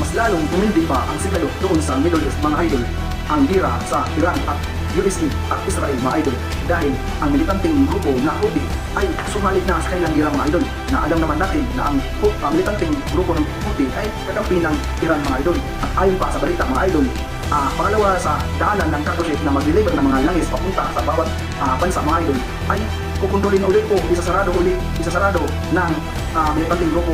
mas lalong tumindi pa ang sigalo doon sa Middle East, mga idol, ang gira sa Iran at USA at Israel, mga idol, dahil ang militanteng grupo na Houthi ay sumalit na sa kanilang gira, mga idol, na alam naman natin na ang militanteng grupo ng Houthi ay kakampi ng Iran, mga idol. At ayon pa sa balita, mga idol, pangalawa sa daanan ng cargo ship na mag-deliver ng mga langis papunta sa bawat bansa, mga idol, ay kukontrolin ulit o isasarado ng militanteng grupo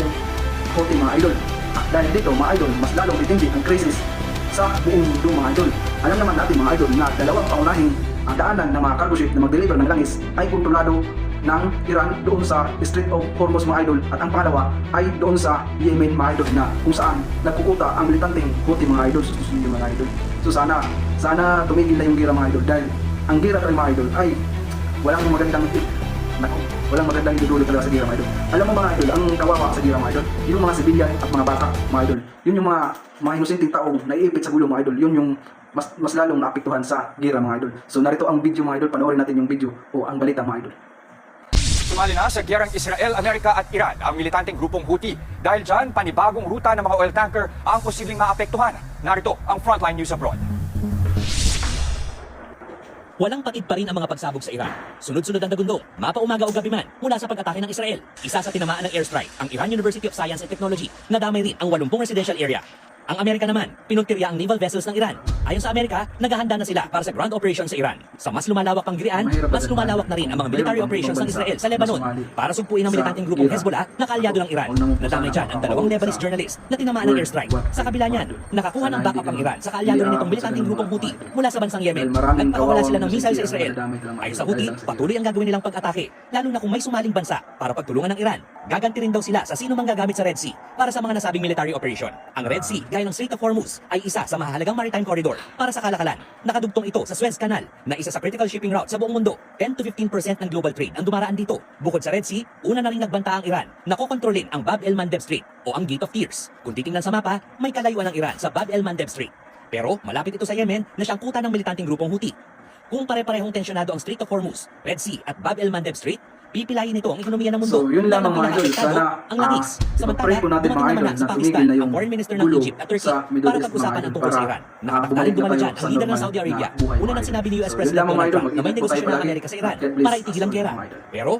Houthi, mga idol. At dahil dito, mga idol, mas lalong itindi ang krisis sa buong mundo, mga idol. Alam naman natin, mga idol, na dalawang paunahing daanan ng mga cargo ship na mag-deliver ng langis ay kontrolado ng Iran doon sa Strait of Hormuz, mga idol, at ang pangalawa ay doon sa Yemen, mga idol, na kung saan nagkukuta ang militanteng Houthi, mga idol. Susunod, mga idol. So sana tumigil na yung gira, mga idol, dahil ang gira talaga, mga idol, ay walang magandang idudulot talaga sa gira, mga idol. Alam mo, mga idol, ang kawawa sa gira, mga idol, yung mga sibilyan at mga bata, mga idol, yun yung mga inosenteng taong naiipit sa gulo, mga idol, yun yung mas lalong naapektuhan sa gira, mga idol. So narito ang video, mga idol, panoorin natin yung video o ang balita, mga idol. Sumali na sa giyerang Israel, Amerika at Iran ang militanteng grupong Houthi. Dahil dyan, panibagong ruta ng mga oil tanker ang posibleng maapektuhan. Narito ang Frontline News Abroad. Walang patid pa rin ang mga pagsabog sa Iran. Sunod-sunod ang dagundong, mapaumaga o gabi man mula sa pag-atake ng Israel. Isa sa tinamaan ng airstrike, ang Iran University of Science and Technology, na damay rin ang 80 residential area. Ang Amerika naman, pinuntirya ang naval vessels ng Iran. Ayon sa Amerika, naghahanda na sila para sa ground operation sa Iran. Sa mas lumalawak pang girian, mas lumalawak na rin ang mga military operations ng Israel sa Lebanon para sugpuin ang militanteng grupong Hezbollah na kaalyado ng Iran. Nadamay dyan ang dalawang Lebanese journalist na tinamaan ng airstrike. Sa kabila niyan, nakakuha ng backup ang Iran sa kaalyado rin itong militanteng grupong Houthi mula sa bansang Yemen. Nagpakawala sila ng missile sa Israel. Ayon sa Houthi, patuloy ang gagawin nilang pag-atake, lalo na kung may sumaling bansa para pagtulungan ng Iran. Gaganti rin daw sila sa sino mang gagamit sa Red Sea para sa mga nasabing military operation. Ang Red Sea, gaya ng Strait of Hormuz, ay isa sa mahalagang maritime corridor para sa kalakalan. Nakadugtong ito sa Suez Canal, na isa sa critical shipping route sa buong mundo. 10 to 15% ng global trade ang dumaraan dito. Bukod sa Red Sea, una na rin nagbanta ang Iran na kokontrolin ang Bab el-Mandeb Strait o ang Gate of Tears. Kung titingnan sa mapa, may kalayuan ng Iran sa Bab el-Mandeb Strait. Pero malapit ito sa Yemen na siyang kuta ng militanteng grupong Houthi. Kung pare-parehong tensyonado ang Strait of Hormuz, Red Sea at Bab el-Mandeb Strait, pipilayin nito ang ekonomiya ng mundo. So yun lamang, mga idol, sana ang langis. pag-pray po natin, mga idol, na sa tumigil Pakistan, na yung ang foreign minister ng gulo Egypt at Turkey sa Middle para East, pag-usapan mga ang idol, tungkol sa Iran. Nakatagaling dumalan dyan ang leader ng Saudi Arabia. Una nang sinabi ni US President Donald Trump na may negosasyon ng Amerika sa Iran para itigil ang gera. Pero